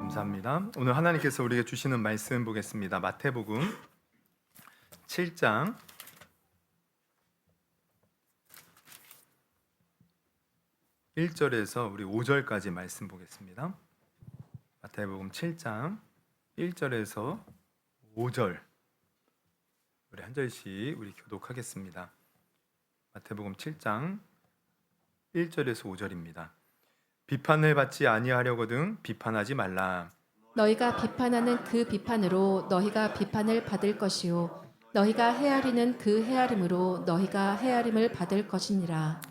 감사합니다. 오늘 하나님께서 우리에게 주시는 말씀 보겠습니다. 마태복음 7장 1절에서 우리 5절까지 말씀 보겠습니다. 마태복음 7장 1절에서 5절 우리 한 절씩 우리 교독하겠습니다. 마태복음 7장 1절에서 5절입니다. 비판을 받지 아니하려거든 비판하지 말라. 너희가 비판하는 그 비판으로 너희가 비판을 받을 것이요 너희가 헤아리는 그 헤아림으로 너희가 헤아림을 받을 것이니라.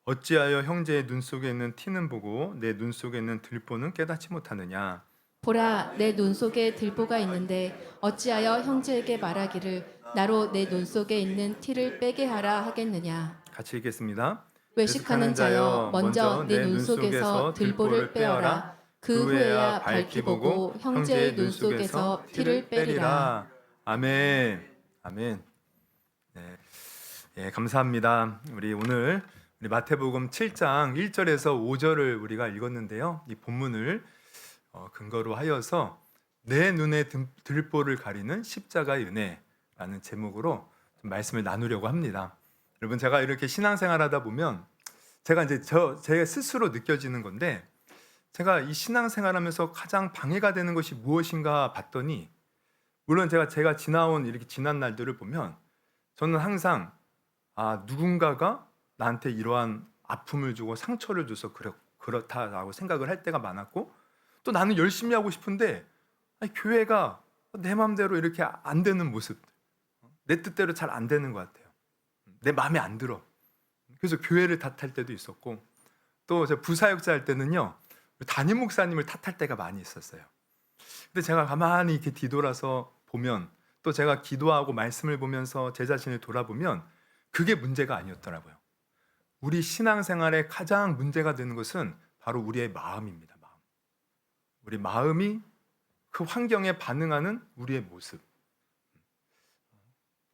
어찌하여 형제의 눈 속에 있는 티는 보고 내 눈 속에 있는 들보는 깨닫지 못하느냐. 보라, 내 눈 속에 들보가 있는데 어찌하여 형제에게 말하기를 나로 내 눈 속에 있는 티를 빼게 하라 하겠느냐. 같이 읽겠습니다. 외식하는 자여, 먼저 내 눈 속에서 들보를 빼어라. 그 후에야 밝히 보고 형제의 눈 속에서 티를 빼리라. 아멘. 아멘. 네, 감사합니다. 우리 마태복음 7장 1절에서 5절을 우리가 읽었는데요. 이 본문을 근거로 하여서 내 눈의 들보를 가리는 십자가의 은혜라는 제목으로 좀 말씀을 나누려고 합니다. 여러분, 제가 이렇게 신앙생활하다 보면 제가 이제 제 스스로 느껴지는 건데, 제가 이 신앙생활하면서 가장 방해가 되는 것이 무엇인가 봤더니, 물론 제가 지나온 이렇게 지난 날들을 보면 저는 항상 누군가가 나한테 이러한 아픔을 주고 상처를 줘서 그렇다라고 생각을 할 때가 많았고, 또 나는 열심히 하고 싶은데 교회가 내 마음대로 이렇게 안 되는 모습, 내 뜻대로 잘 안 되는 것 같아요. 내 마음에 안 들어. 그래서 교회를 탓할 때도 있었고, 또 제가 부사역자 할 때는요, 담임 목사님을 탓할 때가 많이 있었어요. 근데 제가 가만히 이렇게 뒤돌아서 보면, 또 제가 기도하고 말씀을 보면서 제 자신을 돌아보면 그게 문제가 아니었더라고요. 우리 신앙생활에 가장 문제가 되는 것은 바로 우리의 마음입니다. 마음. 우리 마음이 그 환경에 반응하는 우리의 모습.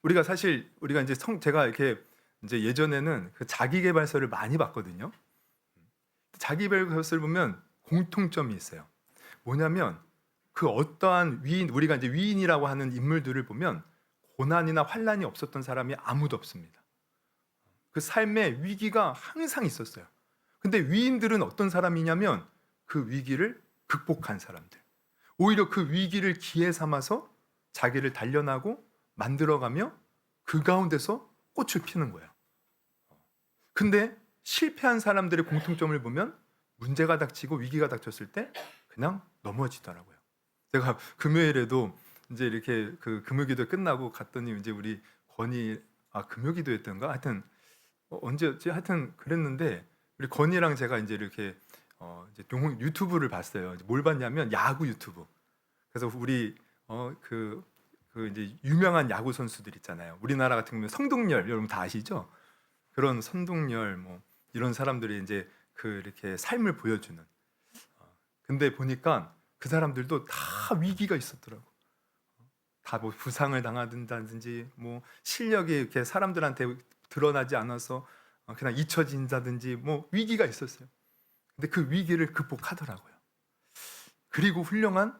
우리가 이제 제가 이렇게 이제 예전에는 그 자기계발서를 많이 봤거든요. 자기계발서를 보면 공통점이 있어요. 뭐냐면 그 어떠한 우리가 이제 위인이라고 하는 인물들을 보면 고난이나 환난이 없었던 사람이 아무도 없습니다. 그 삶에 위기가 항상 있었어요. 근데 위인들은 어떤 사람이냐면 그 위기를 극복한 사람들. 오히려 그 위기를 기회 삼아서 자기를 단련하고 만들어가며 그 가운데서 꽃을 피는 거예요. 근데 실패한 사람들의 공통점을 보면 문제가 닥치고 위기가 닥쳤을 때 그냥 넘어지더라고요. 제가 금요일에도 이제 이렇게 그 금요기도 끝나고 갔더니 이제 우리 건이 금요기도였던가 하여튼 언제였지? 하여튼 그랬는데 우리 건이랑 제가 이제 이렇게 이제 유튜브를 봤어요. 뭘 봤냐면 야구 유튜브. 그래서 우리 그 이제 유명한 야구 선수들 있잖아요. 우리나라 같은 경우는 성동열 여러분 다 아시죠? 그런 선동열 뭐 이런 사람들이 이제 이렇게 삶을 보여주는. 근데 보니까 그 사람들도 다 위기가 있었더라고. 다 뭐 부상을 당하든지 뭐 실력이 이렇게 사람들한테 드러나지 않아서 그냥 잊혀진다든지 뭐 위기가 있었어요. 근데 그 위기를 극복하더라고요. 그리고 훌륭한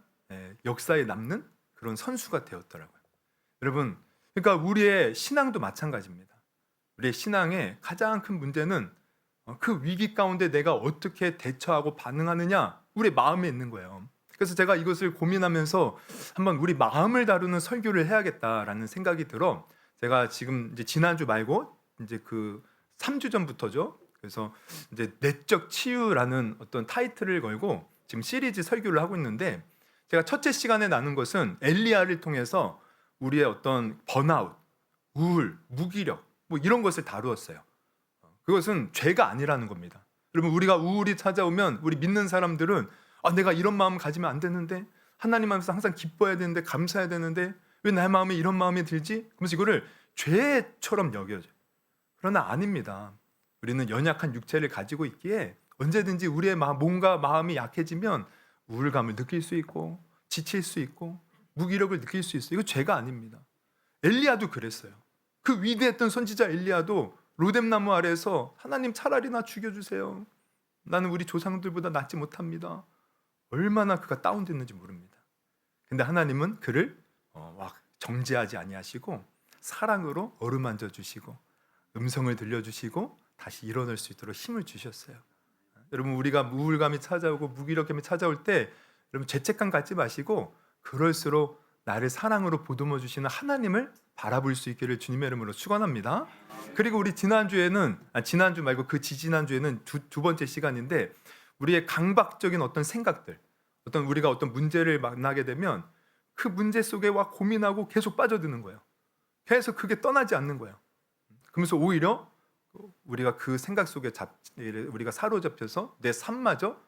역사에 남는 그런 선수가 되었더라고요. 여러분, 그러니까 우리의 신앙도 마찬가지입니다. 우리의 신앙의 가장 큰 문제는 그 위기 가운데 내가 어떻게 대처하고 반응하느냐, 우리의 마음에 있는 거예요. 그래서 제가 이것을 고민하면서 한번 우리 마음을 다루는 설교를 해야겠다라는 생각이 들어, 제가 지금 이제 지난주 말고 이제 그 3주 전부터죠. 그래서 이제 내적 치유라는 어떤 타이틀을 걸고 지금 시리즈 설교를 하고 있는데, 제가 첫째 시간에 나눈 것은 엘리야를 통해서 우리의 어떤 번아웃, 우울, 무기력 뭐 이런 것을 다루었어요. 그것은 죄가 아니라는 겁니다. 여러분, 우리가 우울이 찾아오면 우리 믿는 사람들은 내가 이런 마음 가지면 안 되는데, 하나님 앞에서 항상 기뻐해야 되는데, 감사해야 되는데 왜 내 마음에 이런 마음이 들지? 그러면서 이거를 죄처럼 여겨져요. 그러나 아닙니다. 우리는 연약한 육체를 가지고 있기에 언제든지 우리의 몸과 마음이 약해지면 우울감을 느낄 수 있고 지칠 수 있고 무기력을 느낄 수 있어요. 이거 죄가 아닙니다. 엘리야도 그랬어요. 그 위대했던 선지자 엘리야도 로뎀나무 아래에서 하나님 차라리 나 죽여주세요. 나는 우리 조상들보다 낫지 못합니다. 얼마나 그가 다운됐는지 모릅니다. 근데 하나님은 그를 막 정죄하지 아니하시고 사랑으로 어루만져 주시고 음성을 들려주시고 다시 일어날 수 있도록 힘을 주셨어요. 여러분, 우리가 우울감이 찾아오고 무기력함이 찾아올 때 여러분 죄책감 갖지 마시고 그럴수록 나를 사랑으로 보듬어 주시는 하나님을 바라볼 수 있기를 주님의 이름으로 축원합니다. 그리고 우리 지난주 말고 그 지지난주에는 두 번째 시간인데 우리의 강박적인 어떤 생각들, 우리가 어떤 문제를 만나게 되면 그 문제 속에 와 고민하고 계속 빠져드는 거예요. 계속 그게 떠나지 않는 거예요. 그러면서 오히려 우리가 그 생각 속에 우리가 사로잡혀서 내 삶마저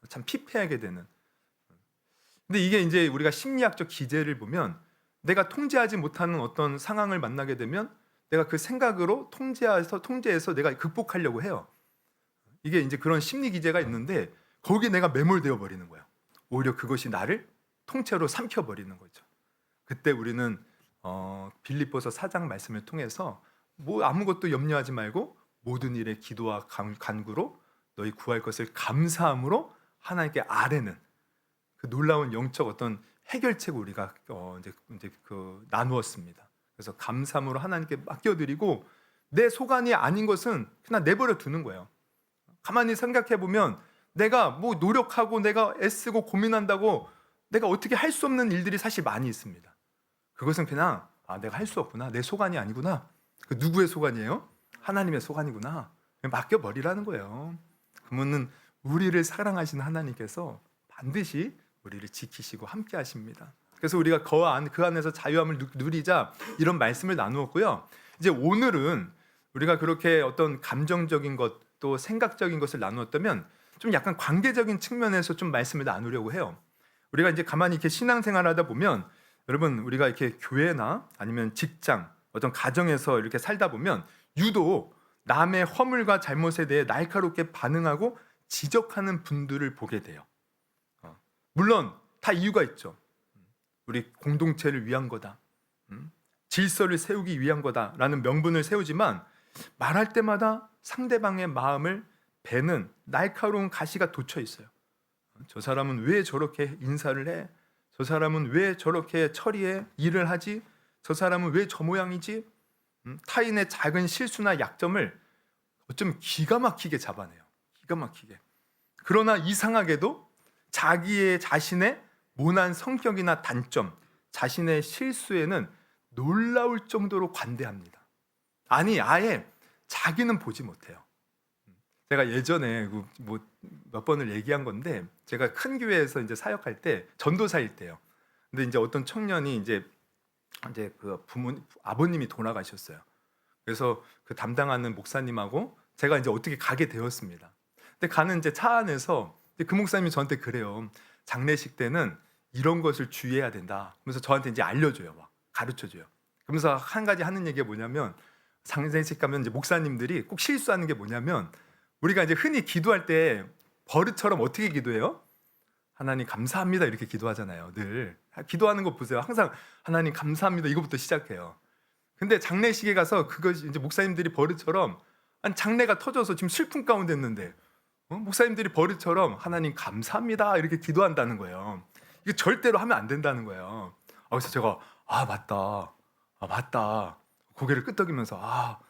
참 피폐하게 되는. 근데 이게 이제 우리가 심리학적 기제를 보면 내가 통제하지 못하는 어떤 상황을 만나게 되면 내가 그 생각으로 통제해서 내가 극복하려고 해요. 이게 이제 그런 심리 기제가 있는데 거기에 내가 매몰되어 버리는 거예요. 오히려 그것이 나를 통째로 삼켜 버리는 거죠. 그때 우리는 빌립보서 4장 말씀을 통해서 아무것도 염려하지 말고 모든 일에 기도와 간구로 너희 구할 것을 감사함으로 하나님께 아뢰는 그 놀라운 영적 어떤 해결책을 우리가 이제 나누었습니다. 그래서 감사함으로 하나님께 맡겨드리고 내 소관이 아닌 것은 그냥 내버려 두는 거예요. 가만히 생각해 보면 내가 뭐 노력하고 내가 애쓰고 고민한다고 내가 어떻게 할 수 없는 일들이 사실 많이 있습니다. 그것은 그냥 내가 할 수 없구나, 내 소관이 아니구나. 그 누구의 소관이에요? 하나님의 소관이구나. 맡겨버리라는 거예요. 그러면 우리를 사랑하시는 하나님께서 반드시 우리를 지키시고 함께 하십니다. 그래서 우리가 그 안에서 자유함을 누리자 이런 말씀을 나누었고요. 이제 오늘은 우리가 그렇게 어떤 감정적인 것 또 생각적인 것을 나누었다면 좀 약간 관계적인 측면에서 좀 말씀을 나누려고 해요. 우리가 이제 가만히 이렇게 신앙생활하다 보면 여러분 우리가 이렇게 교회나 아니면 직장 어떤 가정에서 이렇게 살다 보면 유독 남의 허물과 잘못에 대해 날카롭게 반응하고 지적하는 분들을 보게 돼요. 물론 다 이유가 있죠. 우리 공동체를 위한 거다, 질서를 세우기 위한 거다라는 명분을 세우지만 말할 때마다 상대방의 마음을 베는 날카로운 가시가 돋쳐 있어요. 저 사람은 왜 저렇게 인사를 해? 저 사람은 왜 저렇게 처리해? 일을 하지? 저 사람은 왜 저 모양이지? 타인의 작은 실수나 약점을 어쩜 기가 막히게 잡아내요. 기가 막히게. 그러나 이상하게도 자신의 모난 성격이나 단점, 자신의 실수에는 놀라울 정도로 관대합니다. 아니, 아예 자기는 보지 못해요. 제가 예전에 몇 번을 얘기한 건데 제가 큰 교회에서 이제 사역할 때 전도사일 때요. 근데 이제 어떤 청년이 이제 그 아버님이 돌아가셨어요. 그래서 그 담당하는 목사님하고 제가 이제 어떻게 가게 되었습니다. 근데 가는 이제 차 안에서 그 목사님이 저한테 그래요. 장례식 때는 이런 것을 주의해야 된다. 그러면서 저한테 이제 알려줘요, 막 가르쳐줘요. 그러면서 한 가지 하는 얘기가 뭐냐면 장례식 가면 이제 목사님들이 꼭 실수하는 게 뭐냐면 우리가 이제 흔히 기도할 때 버릇처럼 어떻게 기도해요? 하나님 감사합니다 이렇게 기도하잖아요. 늘 기도하는 거 보세요. 항상 하나님 감사합니다 이거부터 시작해요. 근데 장례식에 가서 그것이 이제 목사님들이 버릇처럼 장례가 터져서 지금 슬픔 가운데 있는데 목사님들이 버릇처럼 하나님 감사합니다 이렇게 기도한다는 거예요. 이게 절대로 하면 안 된다는 거예요. 그래서 제가 맞다 고개를 끄덕이면서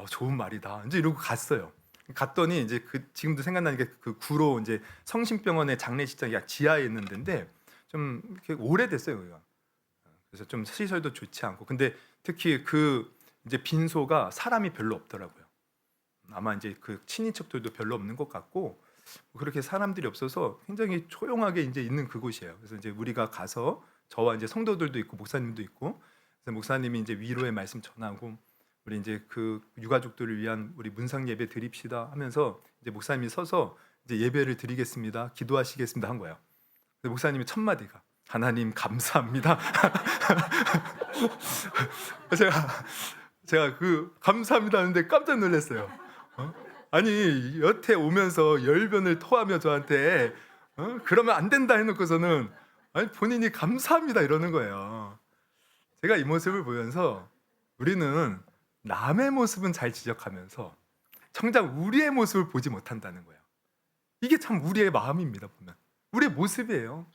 좋은 말이다 이제 이러고 갔어요. 갔더니 이제 지금도 생각나는 게 그 구로 이제 성심병원의 장례식장이 지하에 있는 데인데 좀 이렇게 오래됐어요 여기가. 그래서 좀 시설도 좋지 않고 근데 특히 그 이제 빈소가 사람이 별로 없더라고요. 아마 이제 그 친인척들도 별로 없는 것 같고 그렇게 사람들이 없어서 굉장히 조용하게 이제 있는 그곳이에요. 그래서 이제 우리가 가서 저와 이제 성도들도 있고 목사님도 있고 그래서 목사님이 이제 위로의 말씀 전하고 우리 이제 그 유가족들을 위한 우리 문상 예배 드립시다 하면서 이제 목사님이 서서 이제 예배를 드리겠습니다. 기도하시겠습니다 한 거예요. 근데 목사님이 첫 마디가 하나님 감사합니다. 제가 그 감사합니다 하는데 깜짝 놀랐어요. 아니 여태 오면서 열변을 토하며 저한테 그러면 안 된다 해놓고서는 아니 본인이 감사합니다 이러는 거예요. 제가 이 모습을 보면서 우리는 남의 모습은 잘 지적하면서 정작 우리의 모습을 보지 못한다는 거예요. 이게 참 우리의 마음입니다 보면. 우리의 모습이에요.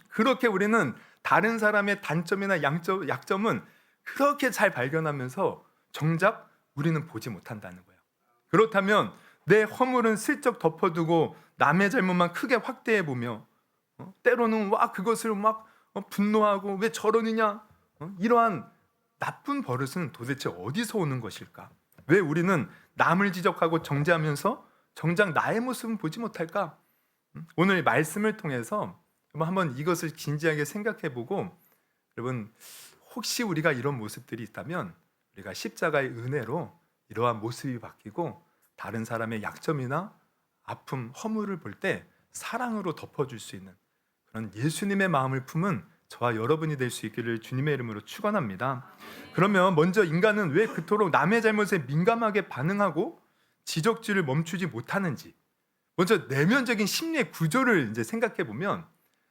그렇게 우리는 다른 사람의 단점이나 약점은 그렇게 잘 발견하면서 정작 우리는 보지 못한다는 거예요. 그렇다면 내 허물은 슬쩍 덮어두고 남의 잘못만 크게 확대해 보며 때로는 와 그것을 막 분노하고 왜 저러느냐, 이러한 나쁜 버릇은 도대체 어디서 오는 것일까? 왜 우리는 남을 지적하고 정죄하면서 정작 나의 모습은 보지 못할까? 오늘 말씀을 통해서 한번 이것을 진지하게 생각해 보고, 여러분 혹시 우리가 이런 모습들이 있다면 우리가 십자가의 은혜로 이러한 모습이 바뀌고 다른 사람의 약점이나 아픔, 허물을 볼 때 사랑으로 덮어줄 수 있는 그런 예수님의 마음을 품은 저와 여러분이 될 수 있기를 주님의 이름으로 축원합니다. 그러면 먼저 인간은 왜 그토록 남의 잘못에 민감하게 반응하고 지적질을 멈추지 못하는지, 먼저 내면적인 심리의 구조를 이제 생각해 보면,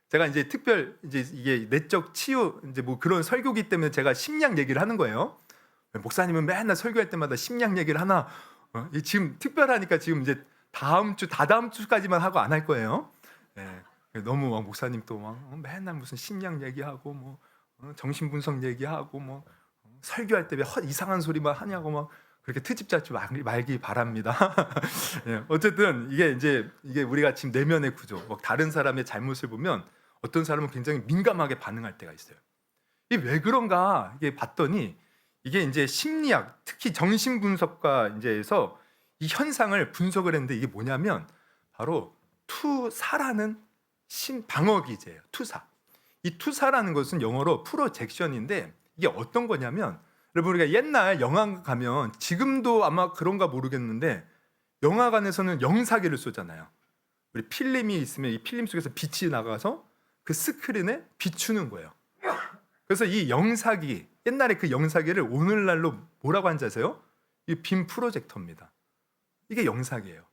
제가 이제 특별 이게 내적 치유 뭐 그런 설교기 때문에 제가 심리학 얘기를 하는 거예요. 목사님은 맨날 설교할 때마다 심리학 얘기를 하나, 지금 특별하니까 지금 이제 다다음 주까지만 하고 안 할 거예요. 예. 너무 막 목사님 또 막 맨날 무슨 심리학 얘기하고 뭐 정신분석 얘기하고 뭐 설교할 때 왜 이상한 소리만 하냐고 막 그렇게 트집 잡지 말기 바랍니다. 예. 어쨌든 이게 우리가 지금 내면의 구조, 막 다른 사람의 잘못을 보면 어떤 사람은 굉장히 민감하게 반응할 때가 있어요. 이게 왜 그런가 이게 봤더니, 이게 이제 심리학, 특히 정신분석과 이제에서 이 현상을 분석을 했는데, 이게 뭐냐면 바로 투사라는 방어 기제예요. 투사. 이 투사라는 것은 영어로 프로젝션인데, 이게 어떤 거냐면, 여러분 우리가 옛날 영화관 가면, 지금도 아마 그런가 모르겠는데 영화관에서는 영사기를 쏘잖아요. 우리 필름이 있으면 이 필름 속에서 빛이 나가서 그 스크린에 비추는 거예요. 그래서 이 영사기, 옛날에 그 영사기를 오늘날로 뭐라고 하는지 아세요? 이 빔 프로젝터입니다. 이게 영사기예요.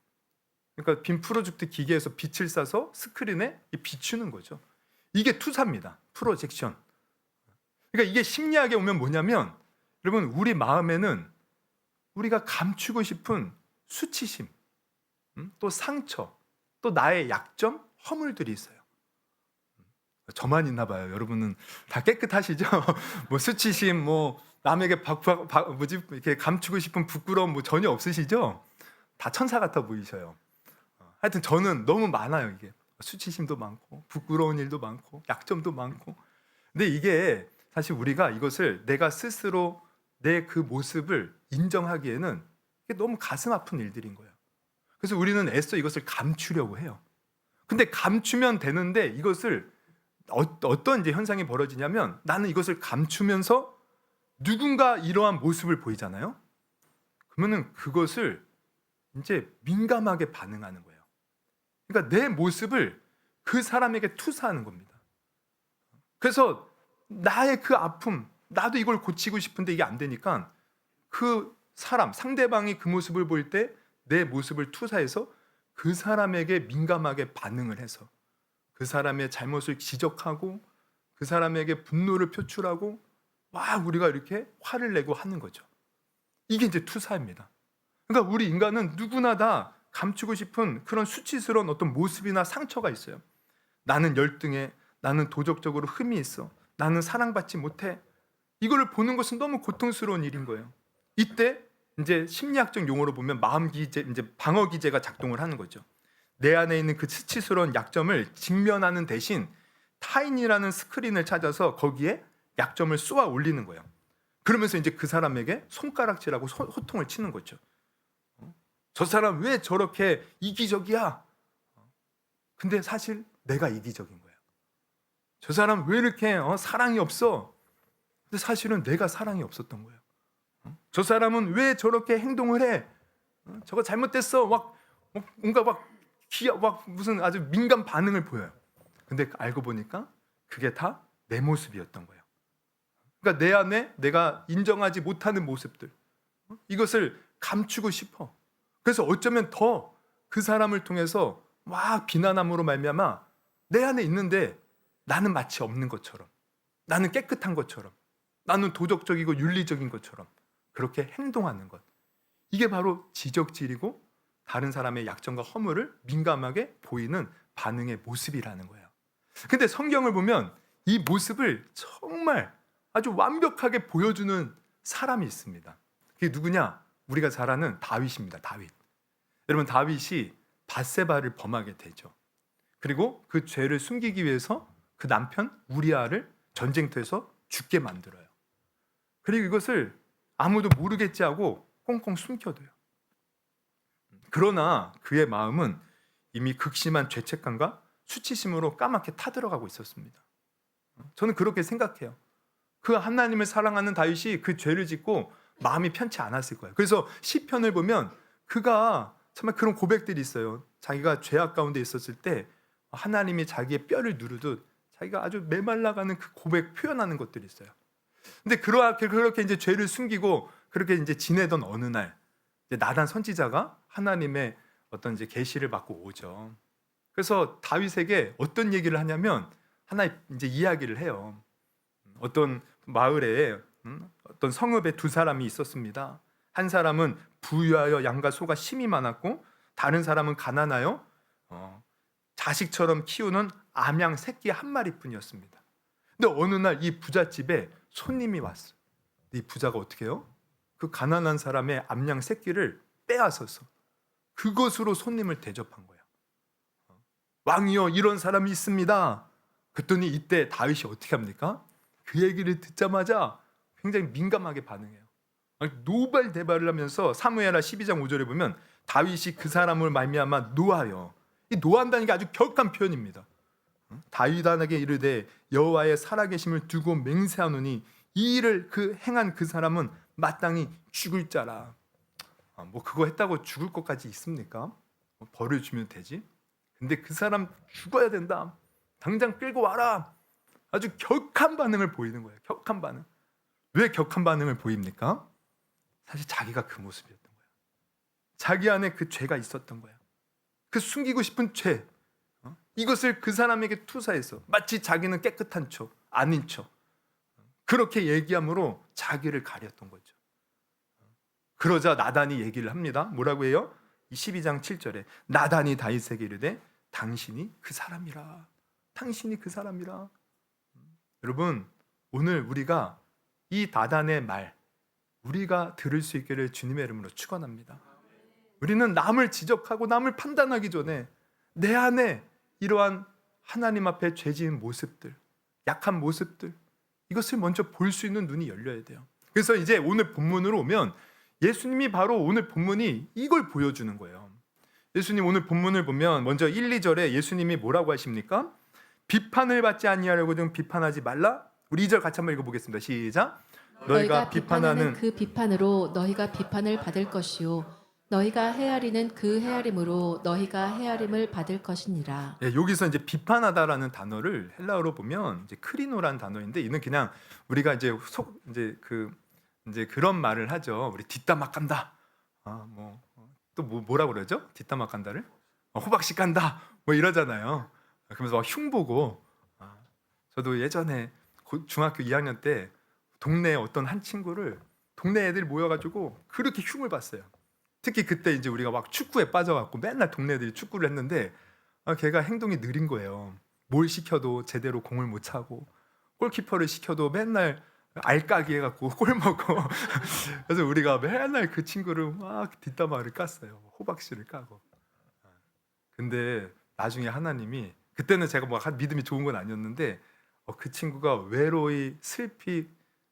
그러니까 빔 프로젝트 기계에서 빛을 쏴서 스크린에 비추는 거죠. 이게 투사입니다. 프로젝션. 그러니까 이게 심리학에 오면 뭐냐면, 여러분 우리 마음에는 우리가 감추고 싶은 수치심, 또 상처, 또 나의 약점, 허물들이 있어요. 저만 있나 봐요. 여러분은 다 깨끗하시죠? 뭐 수치심, 뭐 남에게 이렇게 감추고 싶은 부끄러움 뭐 전혀 없으시죠? 다 천사 같아 보이셔요. 하여튼 저는 너무 많아요. 이게 수치심도 많고 부끄러운 일도 많고 약점도 많고. 근데 이게 사실 우리가 이것을 내가 스스로 내 그 모습을 인정하기에는 이게 너무 가슴 아픈 일들인 거예요. 그래서 우리는 애써 이것을 감추려고 해요. 근데 감추면 되는데, 이것을 어떤 이제 현상이 벌어지냐면, 나는 이것을 감추면서 누군가 이러한 모습을 보이잖아요. 그러면은 그것을 이제 민감하게 반응하는 거예요. 그러니까 내 모습을 그 사람에게 투사하는 겁니다. 그래서 나의 그 아픔, 나도 이걸 고치고 싶은데 이게 안 되니까 그 사람, 상대방이 그 모습을 볼 때 내 모습을 투사해서 그 사람에게 민감하게 반응을 해서 그 사람의 잘못을 지적하고 그 사람에게 분노를 표출하고 막 우리가 이렇게 화를 내고 하는 거죠. 이게 이제 투사입니다. 그러니까 우리 인간은 누구나 다 감추고 싶은 그런 수치스러운 어떤 모습이나 상처가 있어요. 나는 열등해, 나는 도덕적으로 흠이 있어, 나는 사랑받지 못해. 이거를 보는 것은 너무 고통스러운 일인 거예요. 이때 이제 심리학적 용어로 보면 마음 기제, 이제 방어 기제가 작동을 하는 거죠. 내 안에 있는 그 수치스러운 약점을 직면하는 대신 타인이라는 스크린을 찾아서 거기에 약점을 쏘아 올리는 거예요. 그러면서 이제 그 사람에게 손가락질하고 호통을 치는 거죠. 저 사람 왜 저렇게 이기적이야? 근데 사실 내가 이기적인 거예요. 저 사람 왜 이렇게 사랑이 없어? 근데 사실은 내가 사랑이 없었던 거예요. 저 사람은 왜 저렇게 행동을 해? 저거 잘못됐어. 뭔가 무슨 아주 민감 반응을 보여요. 근데 알고 보니까 그게 다 내 모습이었던 거예요. 그러니까 내 안에 내가 인정하지 못하는 모습들, 이것을 감추고 싶어. 그래서 어쩌면 더 그 사람을 통해서 막 비난함으로 말미암아 내 안에 있는데 나는 마치 없는 것처럼, 나는 깨끗한 것처럼, 나는 도덕적이고 윤리적인 것처럼 그렇게 행동하는 것. 이게 바로 지적질이고 다른 사람의 약점과 허물을 민감하게 보이는 반응의 모습이라는 거예요. 근데 성경을 보면 이 모습을 정말 아주 완벽하게 보여주는 사람이 있습니다. 그게 누구냐? 우리가 잘 아는 다윗입니다. 다윗. 여러분, 다윗이 밧세바를 범하게 되죠. 그리고 그 죄를 숨기기 위해서 그 남편 우리아를 전쟁터에서 죽게 만들어요. 그리고 이것을 아무도 모르겠지 하고 꽁꽁 숨겨둬요. 그러나 그의 마음은 이미 극심한 죄책감과 수치심으로 까맣게 타들어가고 있었습니다. 저는 그렇게 생각해요. 그 하나님을 사랑하는 다윗이 그 죄를 짓고 마음이 편치 않았을 거예요. 그래서 시편을 보면 그가 정말 그런 고백들이 있어요. 자기가 죄악 가운데 있었을 때 하나님이 자기의 뼈를 누르듯 자기가 아주 메말라가는 그 고백 표현하는 것들이 있어요. 근데 그렇게 이제 죄를 숨기고 그렇게 이제 지내던 어느 날 이제 나단 선지자가 하나님의 어떤 이제 계시를 받고 오죠. 그래서 다윗에게 어떤 얘기를 하냐면 하나 이제 이야기를 해요. 어떤 마을에 어떤 성읍에 두 사람이 있었습니다. 한 사람은 부유하여 양과 소가 심이 많았고 다른 사람은 가난하여 자식처럼 키우는 암양 새끼 한 마리뿐이었습니다. 근데 어느 날 이 부잣집에 손님이 왔어. 이 부자가 어떻게 해요? 그 가난한 사람의 암양 새끼를 빼앗아서 그것으로 손님을 대접한 거예요. 왕이여, 이런 사람이 있습니다. 그랬더니 이때 다윗이 어떻게 합니까? 그 얘기를 듣자마자 굉장히 민감하게 반응해요. 노발대발을 하면서 사무엘하 12장 5절에 보면 다윗이 그 사람을 말미암아 노하여, 이 노한다는 게 아주 격한 표현입니다. 다윗에게 이르되 여호와의 살아계심을 두고 맹세하노니 이 일을 행한 그 사람은 마땅히 죽을 자라. 뭐 그거 했다고 죽을 것까지 있습니까? 벌을 주면 되지. 근데 그 사람 죽어야 된다. 당장 끌고 와라. 아주 격한 반응을 보이는 거예요. 격한 반응. 왜 격한 반응을 보입니까? 사실 자기가 그 모습이었던 거예요. 자기 안에 그 죄가 있었던 거예요. 그 숨기고 싶은 죄, 이것을 그 사람에게 투사해서 마치 자기는 깨끗한 척, 아닌 척 그렇게 얘기함으로 자기를 가렸던 거죠. 그러자 나단이 얘기를 합니다. 뭐라고 해요? 12장 7절에 나단이 다윗에게 이르되 당신이 그 사람이라. 당신이 그 사람이라. 여러분, 오늘 우리가 이 나단의 말 우리가 들을 수 있기를 주님의 이름으로 축원합니다. 우리는 남을 지적하고 남을 판단하기 전에 내 안에 이러한 하나님 앞에 죄 지은 모습들, 약한 모습들, 이것을 먼저 볼 수 있는 눈이 열려야 돼요. 그래서 이제 오늘 본문으로 오면 예수님이 바로 오늘 본문이 이걸 보여주는 거예요. 예수님 오늘 본문을 보면 먼저 1, 2절에 예수님이 뭐라고 하십니까? 비판을 받지 아니하려고 좀 비판하지 말라. 우리 2절 같이 한번 읽어보겠습니다. 시작. 너희가 비판하는 그 비판으로 너희가 비판을 받을 것이요 너희가 헤아리는 그 헤아림으로 너희가 헤아림을 받을 것이니라. 예, 여기서 이제 비판하다라는 단어를 헬라어로 보면 이제 크리노라는 단어인데 이는 그냥 우리가 이제 이제 그런 말을 하죠. 우리 뒷담화 깐다. 또 뭐라 그러죠? 뒷담화 깐다를 호박씨 깐다. 뭐 이러잖아요. 그러면서 막 흉보고. 저도 예전에 중학교 2학년 때 동네에 어떤 한 친구를 동네 애들이 모여가지고 그렇게 흉을 봤어요. 특히 그때 이제 우리가 막 축구에 빠져갖고 맨날 동네 애들이 축구를 했는데 걔가 행동이 느린 거예요. 뭘 시켜도 제대로 공을 못 차고 골키퍼를 시켜도 맨날 알까기 해갖고 골 먹고 그래서 우리가 맨날 그 친구를 막 뒷담화를 깠어요. 호박씨를 까고. 근데 나중에 하나님이 그때는 제가 뭐 믿음이 좋은 건 아니었는데 그 친구가 외로이 슬피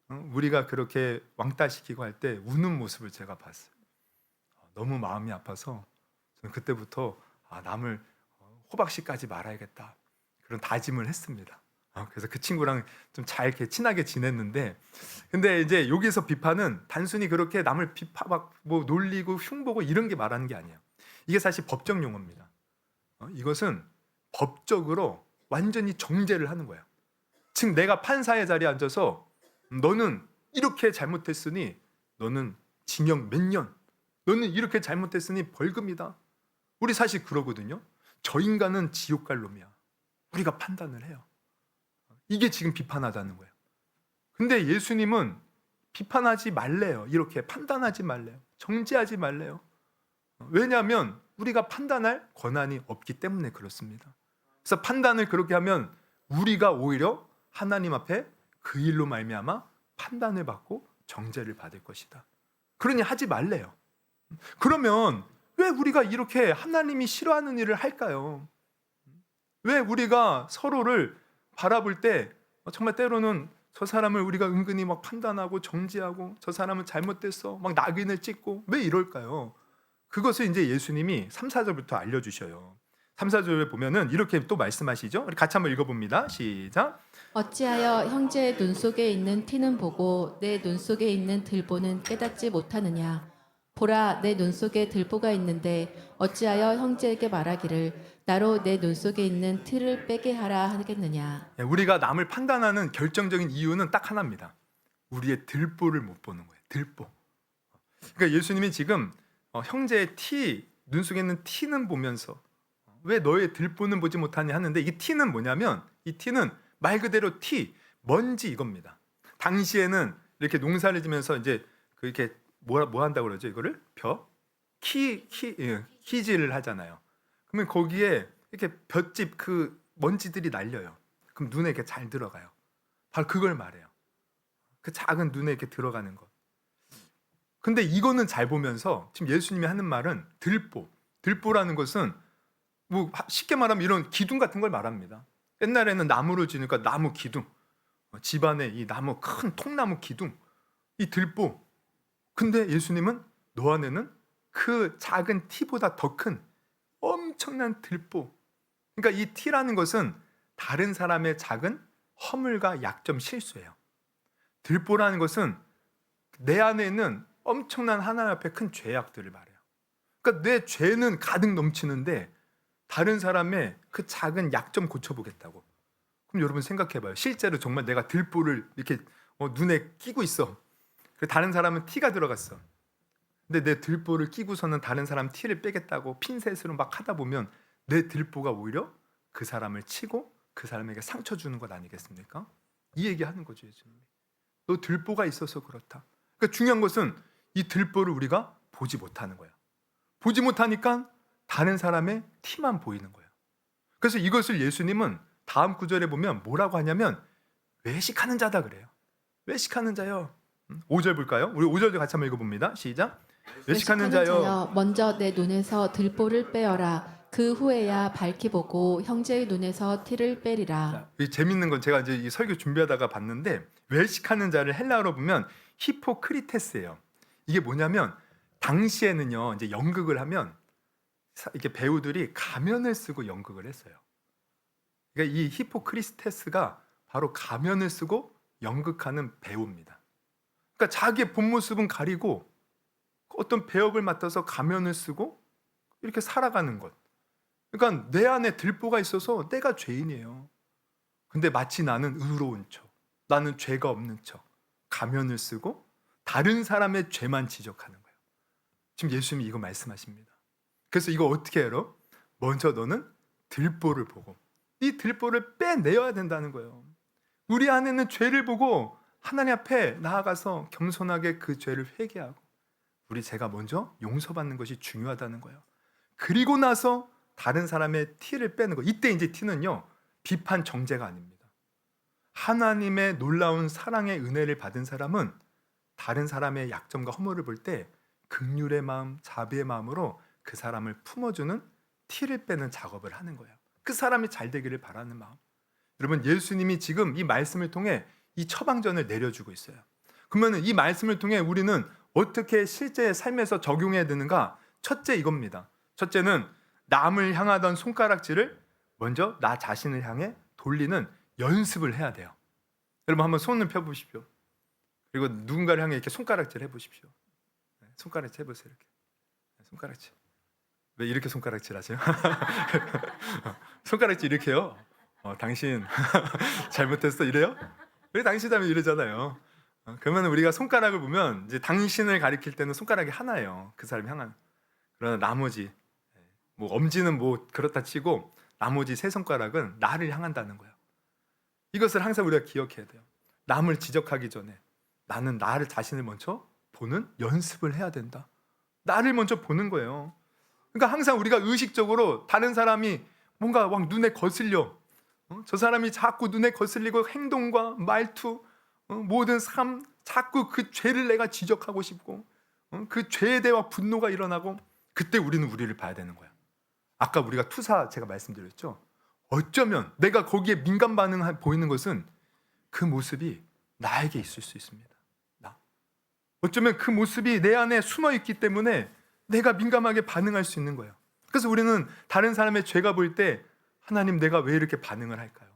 우리가 그렇게 왕따시키고 할 때 우는 모습을 제가 봤어요. 너무 마음이 아파서 저는 그때부터 남을 호박씨까지 말아야겠다 그런 다짐을 했습니다. 그래서 그 친구랑 좀 잘 이렇게 친하게 지냈는데 근데 이제 여기서 비판은 단순히 그렇게 남을 뭐 놀리고 흉보고 이런 게 말하는 게 아니에요. 이게 사실 법적 용어입니다. 이것은 법적으로 완전히 정죄를 하는 거예요. 즉 내가 판사의 자리에 앉아서 너는 이렇게 잘못했으니 너는 징역 몇 년, 너는 이렇게 잘못했으니 벌금이다. 우리 사실 그러거든요. 저 인간은 지옥 갈 놈이야. 우리가 판단을 해요. 이게 지금 비판하다는 거예요. 근데 예수님은 비판하지 말래요. 이렇게 판단하지 말래요. 정죄하지 말래요. 왜냐하면 우리가 판단할 권한이 없기 때문에 그렇습니다. 그래서 판단을 그렇게 하면 우리가 오히려 하나님 앞에 그 일로 말미암아 판단을 받고 정죄를 받을 것이다. 그러니 하지 말래요. 그러면 왜 우리가 이렇게 하나님이 싫어하는 일을 할까요? 왜 우리가 서로를 바라볼 때 정말 때로는 저 사람을 우리가 은근히 막 판단하고 정죄하고 저 사람은 잘못됐어 막 낙인을 찍고 왜 이럴까요? 그것을 이제 예수님이 3, 4절부터 알려주셔요. 3, 4절에 보면은 이렇게 또 말씀하시죠. 우리 같이 한번 읽어봅니다. 시작. 어찌하여 형제의 눈 속에 있는 티는 보고 내 눈 속에 있는 들보는 깨닫지 못하느냐? 보라, 내 눈 속에 들보가 있는데 어찌하여 형제에게 말하기를 나로 내 눈 속에 있는 티를 빼게 하라 하겠느냐? 우리가 남을 판단하는 결정적인 이유는 딱 하나입니다. 우리의 들보를 못 보는 거예요. 들보. 그러니까 예수님이 지금 형제의 티, 눈 속에 있는 티는 보면서 왜 너의 들보는 보지 못하니 하는데, 이 티는 뭐냐면 이 티는 말 그대로 티, 먼지 이겁니다. 당시에는 이렇게 농사를 지면서 이제 그렇게 뭐 한다고 그러죠? 이거를 키질을 하잖아요. 그러면 거기에 이렇게 볏짚 그 먼지들이 날려요. 그럼 눈에 이렇게 잘 들어가요. 바로 그걸 말해요. 그 작은 눈에 이렇게 들어가는 것. 근데 이거는 잘 보면서 지금 예수님이 하는 말은 들보. 들보라는 것은 뭐 쉽게 말하면 이런 기둥 같은 걸 말합니다. 옛날에는 나무를 지니까 나무 기둥, 집안에 이 나무 큰 통나무 기둥, 이 들보. 근데 예수님은 너 안에는 그 작은 티보다 더 큰 엄청난 들보. 그러니까 이 티라는 것은 다른 사람의 작은 허물과 약점, 실수예요. 들보라는 것은 내 안에 있는 엄청난 하나님 앞에 큰 죄악들을 말해요. 그러니까 내 죄는 가득 넘치는데 다른 사람의 그 작은 약점 고쳐보겠다고. 그럼 여러분 생각해봐요. 실제로 정말 내가 들보를 이렇게 눈에 끼고 있어. 다른 사람은 티가 들어갔어. 근데 내 들보를 끼고서는 다른 사람 티를 빼겠다고 핀셋으로 막 하다 보면 내 들보가 오히려 그 사람을 치고 그 사람에게 상처 주는 것 아니겠습니까? 이 얘기하는 거죠, 예수님이. 너 들보가 있어서 그렇다. 그러니까 중요한 것은 이 들보를 우리가 보지 못하는 거야. 보지 못하니까 다른 사람의 티만 보이는 거예요. 그래서 이것을 예수님은 다음 구절에 보면 뭐라고 하냐면 외식하는 자다 그래요. 외식하는 자요. 5절 볼까요? 우리 5절도 같이 한번 읽어봅니다. 시작. 외식하는 자요. 먼저 내 눈에서 들보를 빼어라. 그 후에야 밝히 보고 형제의 눈에서 티를 빼리라. 이 재밌는 건 제가 이제 이 설교 준비하다가 봤는데 외식하는 자를 헬라어로 보면 히포크리테스예요. 이게 뭐냐면 당시에는요 이제 연극을 하면 이렇게 배우들이 가면을 쓰고 연극을 했어요. 그러니까 이 히포크리테스가 바로 가면을 쓰고 연극하는 배우입니다. 그러니까 자기의 본 모습은 가리고 어떤 배역을 맡아서 가면을 쓰고 이렇게 살아가는 것. 그러니까 내 안에 들보가 있어서 내가 죄인이에요. 근데 마치 나는 의로운 척, 나는 죄가 없는 척 가면을 쓰고 다른 사람의 죄만 지적하는 거예요. 지금 예수님이 이거 말씀하십니다. 그래서 이거 어떻게 해요? 먼저 너는 들보를 보고 이 들보를 빼내야 된다는 거예요. 우리 안에는 죄를 보고 하나님 앞에 나아가서 겸손하게 그 죄를 회개하고 우리 죄가 먼저 용서받는 것이 중요하다는 거예요. 그리고 나서 다른 사람의 티를 빼는 거. 이때 이제 티는요 비판 정죄가 아닙니다. 하나님의 놀라운 사랑의 은혜를 받은 사람은 다른 사람의 약점과 허물을 볼 때 긍휼의 마음, 자비의 마음으로 그 사람을 품어주는 티를 빼는 작업을 하는 거예요. 그 사람이 잘 되기를 바라는 마음. 여러분 예수님이 지금 이 말씀을 통해 이 처방전을 내려주고 있어요. 그러면 이 말씀을 통해 우리는 어떻게 실제 삶에서 적용해야 되는가? 첫째 이겁니다. 첫째는 남을 향하던 손가락질을 먼저 나 자신을 향해 돌리는 연습을 해야 돼요. 여러분 한번 손을 펴보십시오. 그리고 누군가를 향해 이렇게 손가락질 해보십시오. 손가락질 해보세요. 이렇게 손가락질. 왜 이렇게 손가락질 하세요? 손가락질 이렇게요. 당신 잘못했어 이래요? 왜 당신 하면 이러잖아요. 그러면 우리가 손가락을 보면 이제 당신을 가리킬 때는 손가락이 하나예요. 그 사람 향한. 그러나 나머지 뭐 엄지는 뭐 그렇다 치고 나머지 세 손가락은 나를 향한다는 거예요. 이것을 항상 우리가 기억해야 돼요. 남을 지적하기 전에 나는 나를 자신을 먼저 보는 연습을 해야 된다. 나를 먼저 보는 거예요. 그러니까 항상 우리가 의식적으로 다른 사람이 뭔가 막 눈에 거슬려. 저 사람이 자꾸 눈에 거슬리고 행동과 말투, 모든 삶, 자꾸 그 죄를 내가 지적하고 싶고, 그 죄에 대한 분노가 일어나고, 그때 우리는 우리를 봐야 되는 거야. 아까 우리가 투사 제가 말씀드렸죠. 어쩌면 내가 거기에 민감 반응 보이는 것은 그 모습이 나에게 있을 수 있습니다. 나. 어쩌면 그 모습이 내 안에 숨어 있기 때문에 내가 민감하게 반응할 수 있는 거예요. 그래서 우리는 다른 사람의 죄가 보일 때 하나님, 내가 왜 이렇게 반응을 할까요?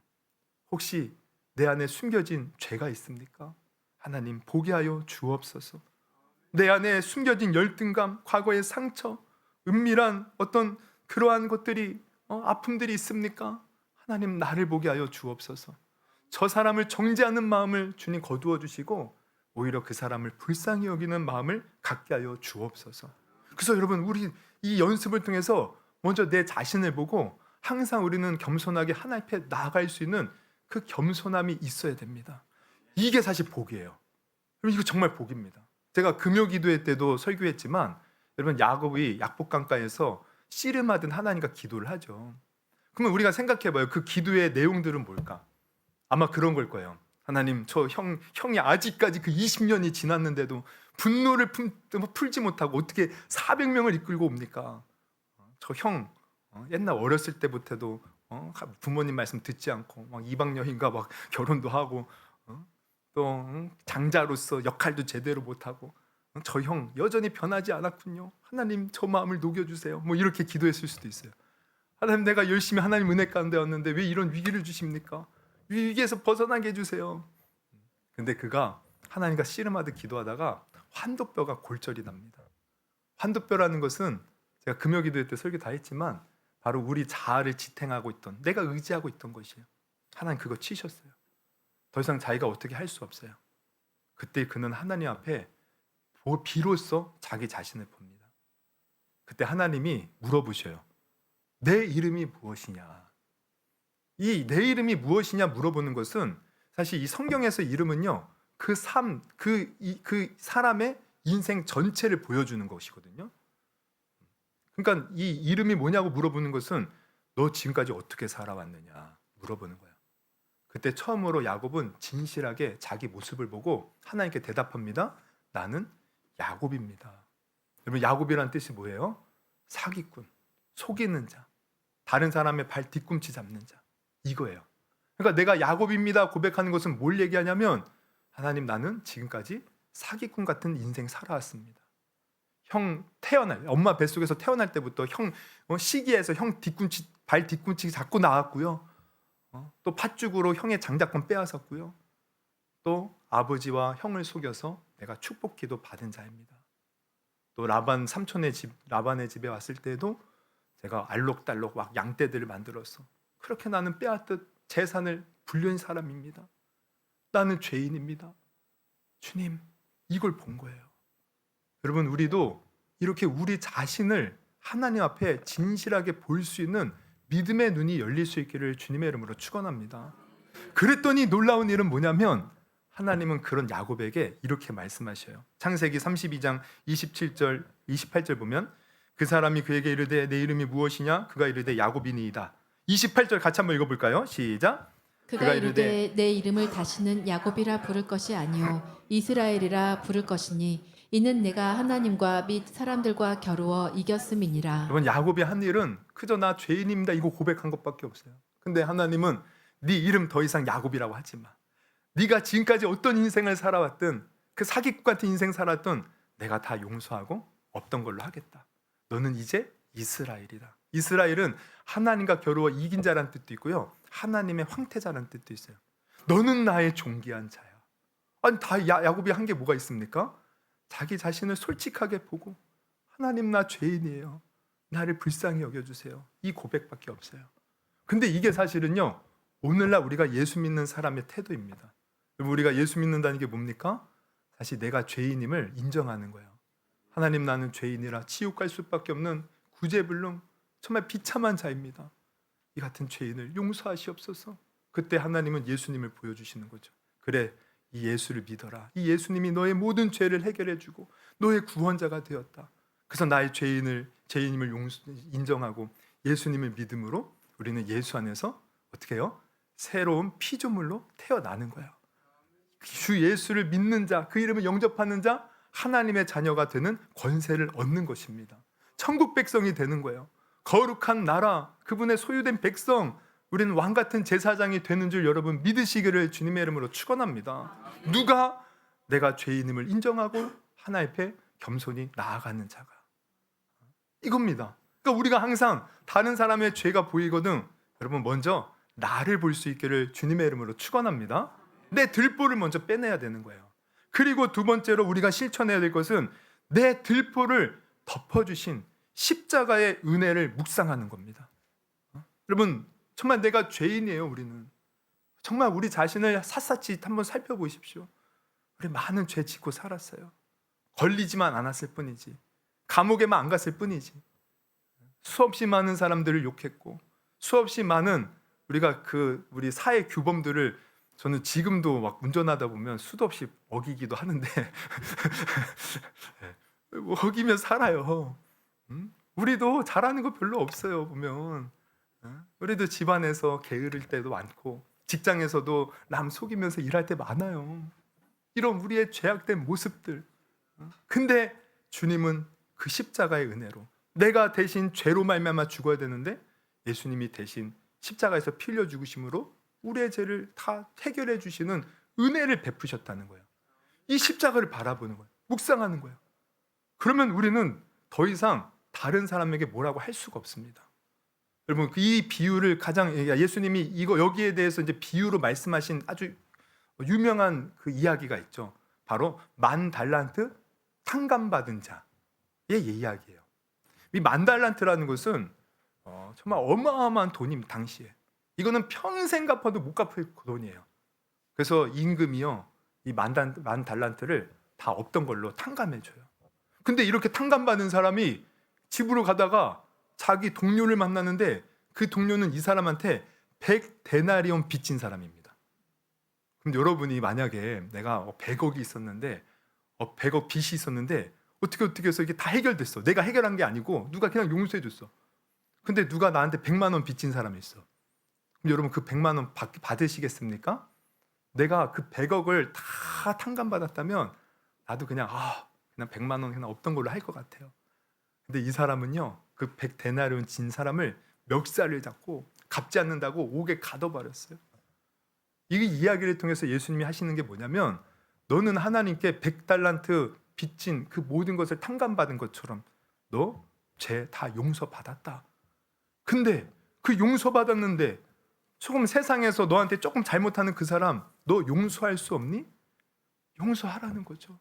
혹시 내 안에 숨겨진 죄가 있습니까? 하나님, 보게 하여 주옵소서. 내 안에 숨겨진 열등감, 과거의 상처, 은밀한 어떤 그러한 것들이, 아픔들이 있습니까? 하나님, 나를 보게 하여 주옵소서. 저 사람을 정죄하는 마음을 주님 거두어 주시고 오히려 그 사람을 불쌍히 여기는 마음을 갖게 하여 주옵소서. 그래서 여러분, 우리 이 연습을 통해서 먼저 내 자신을 보고 항상 우리는 겸손하게 하나님 앞에 나아갈 수 있는 그 겸손함이 있어야 됩니다. 이게 사실 복이에요. 여러분, 이거 정말 복입니다. 제가 금요기도회 때도 설교했지만 여러분, 야곱이 약복강가에서 씨름하던 하나님과 기도를 하죠. 그러면 우리가 생각해봐요. 그 기도의 내용들은 뭘까? 아마 그런 걸 거예요. 하나님, 저 형이 아직까지 그 20년이 지났는데도 분노를 풀지 못하고 어떻게 400명을 이끌고 옵니까? 저 형 옛날 어렸을 때부터도 부모님 말씀 듣지 않고 막 이방 여인과 막 결혼도 하고 또 장자로서 역할도 제대로 못하고 저 형 여전히 변하지 않았군요. 하나님, 저 마음을 녹여주세요. 뭐 이렇게 기도했을 수도 있어요. 하나님, 내가 열심히 하나님 은혜 가운데 왔는데 왜 이런 위기를 주십니까? 위기에서 벗어나게 해주세요. 근데 그가 하나님과 씨름하듯 기도하다가 환도뼈가 골절이 납니다. 환도뼈라는 것은 제가 금요기도회 때 설교 다 했지만 바로 우리 자아를 지탱하고 있던, 내가 의지하고 있던 것이에요. 하나님 그거 치셨어요. 더 이상 자기가 어떻게 할 수 없어요. 그때 그는 하나님 앞에 비로소 자기 자신을 봅니다. 그때 하나님이 물어보셔요. 내 이름이 무엇이냐? 이 내 이름이 무엇이냐 물어보는 것은 사실 이 성경에서 이름은요, 그 사람의 인생 전체를 보여주는 것이거든요. 그러니까 이 이름이 뭐냐고 물어보는 것은 너 지금까지 어떻게 살아왔느냐 물어보는 거야. 그때 처음으로 야곱은 진실하게 자기 모습을 보고 하나님께 대답합니다. 나는 야곱입니다. 여러분, 야곱이란 뜻이 뭐예요? 사기꾼, 속이는 자, 다른 사람의 발 뒤꿈치 잡는 자, 이거예요. 그러니까 내가 야곱입니다 고백하는 것은 뭘 얘기하냐면, 하나님, 나는 지금까지 사기꾼 같은 인생 살아왔습니다. 형 엄마 뱃속에서 태어날 때부터 형 시기에서 형 발 뒤꿈치 잡고 나왔고요. 또 팥죽으로 형의 장자권 빼앗았고요. 또 아버지와 형을 속여서 내가 축복기도 받은 자입니다. 또 라반의 집에 왔을 때도 제가 알록달록 막 양떼들을 만들어서 그렇게 나는 빼앗듯 재산을 불륜 사람입니다. 나는 죄인입니다. 주님, 이걸 본 거예요. 여러분, 우리도 이렇게 우리 자신을 하나님 앞에 진실하게 볼 수 있는 믿음의 눈이 열릴 수 있기를 주님의 이름으로 축원합니다. 그랬더니 놀라운 일은 뭐냐면, 하나님은 그런 야곱에게 이렇게 말씀하셔요. 창세기 32장 27절 28절 보면, 그 사람이 그에게 이르되 내 이름이 무엇이냐? 그가 이르되 야곱이니이다. 28절 같이 한번 읽어볼까요? 시작. 그가 이르되 내 이름을 다시는 야곱이라 부를 것이 아니요 이스라엘이라 부를 것이니 이는 내가 하나님과 및 사람들과 겨루어 이겼음이니라. 여러분, 야곱이 한 일은 그저 나 죄인입니다 이거 고백한 것밖에 없어요. 근데 하나님은 네 이름 더 이상 야곱이라고 하지 마. 네가 지금까지 어떤 인생을 살아왔든, 그 사기꾼 같은 인생 살았던 내가 다 용서하고 없던 걸로 하겠다. 너는 이제 이스라엘이다. 이스라엘은 하나님과 겨루어 이긴 자라는 뜻도 있고요, 하나님의 황태자라는 뜻도 있어요. 너는 나의 존귀한 자야. 아니, 다 야곱이 한 게 뭐가 있습니까? 자기 자신을 솔직하게 보고, 하나님, 나 죄인이에요. 나를 불쌍히 여겨주세요. 이 고백밖에 없어요. 근데 이게 사실은요, 오늘날 우리가 예수 믿는 사람의 태도입니다. 우리가 예수 믿는다는 게 뭡니까? 사실 내가 죄인임을 인정하는 거예요. 하나님, 나는 죄인이라 지옥 갈 수밖에 없는 구제불능 정말 비참한 자입니다. 이 같은 죄인을 용서하시옵소서. 그때 하나님은 예수님을 보여주시는 거죠. 그래, 이 예수를 믿어라. 이 예수님이 너의 모든 죄를 해결해주고 너의 구원자가 되었다. 그래서 나의 죄인임을 인정하고 예수님을 믿음으로 우리는 예수 안에서 어떻게 해요? 새로운 피조물로 태어나는 거예요. 주 예수를 믿는 자, 그 이름을 영접하는 자, 하나님의 자녀가 되는 권세를 얻는 것입니다. 천국 백성이 되는 거예요. 거룩한 나라, 그분의 소유된 백성, 우리는 왕 같은 제사장이 되는 줄 여러분 믿으시기를 주님의 이름으로 축원합니다. 누가? 내가 죄인임을 인정하고 하나 앞에 겸손히 나아가는 자가. 이겁니다. 그러니까 우리가 항상 다른 사람의 죄가 보이거든 여러분 먼저 나를 볼 수 있기를 주님의 이름으로 축원합니다. 내 들보를 먼저 빼내야 되는 거예요. 그리고 두 번째로 우리가 실천해야 될 것은 내 들보를 덮어주신 십자가의 은혜를 묵상하는 겁니다. 여러분 정말 내가 죄인이에요. 우리는 정말 우리 자신을 샅샅이 한번 살펴보십시오. 우리 많은 죄 짓고 살았어요. 걸리지만 않았을 뿐이지, 감옥에만 안 갔을 뿐이지, 수없이 많은 사람들을 욕했고 수없이 많은 우리가 우리 사회 규범들을 저는 지금도 막 운전하다 보면 수도 없이 어기기도 하는데 어기면 살아요. 우리도 잘하는 거 별로 없어요. 보면 우리도 집안에서 게으를 때도 많고 직장에서도 남 속이면서 일할 때 많아요. 이런 우리의 죄악된 모습들. 근데 주님은 그 십자가의 은혜로 내가 대신 죄로 말미암아 죽어야 되는데 예수님이 대신 십자가에서 피 흘려 죽으심으로 우리의 죄를 다 해결해 주시는 은혜를 베푸셨다는 거예요. 이 십자가를 바라보는 거예요. 묵상하는 거예요. 그러면 우리는 더 이상 다른 사람에게 뭐라고 할 수가 없습니다. 여러분 이 비유를 가장 예수님이 여기에 대해서 이제 비유로 말씀하신 아주 유명한 그 이야기가 있죠. 바로 10,000달란트 탕감받은 자의 이야기예요. 이 10,000달란트라는 것은 정말 어마어마한 돈입니다. 당시에 이거는 평생 갚아도 못 갚을 돈이에요. 그래서 임금이요 이 10,000달란트를 다 없던 걸로 탕감해줘요. 근데 이렇게 탕감받은 사람이 집으로 가다가 자기 동료를 만나는데 그 동료는 이 사람한테 100데나리온 빚진 사람입니다. 그럼 여러분이 만약에 내가 100억이 있었는데 100억 빚이 있었는데 어떻게 해서 이게 다 해결됐어. 내가 해결한 게 아니고 누가 그냥 용서해 줬어. 근데 누가 나한테 100만 원 빚진 사람이 있어. 그럼 여러분 그 100만 원 받으시겠습니까? 내가 그 100억을 다 탕감받았다면 나도 그냥 100만 원 그냥 없던 걸로 할 것 같아요. 근데 이 사람은요 그 100데나리온 진 사람을 멱살을 잡고 갚지 않는다고 옥에 가둬버렸어요. 이 이야기를 통해서 예수님이 하시는 게 뭐냐면 너는 하나님께 100달란트 빚진 그 모든 것을 탕감받은 것처럼 너 죄 다 용서받았다. 근데 그 용서받았는데 조금 세상에서 너한테 조금 잘못하는 그 사람 너 용서할 수 없니? 용서하라는 거죠.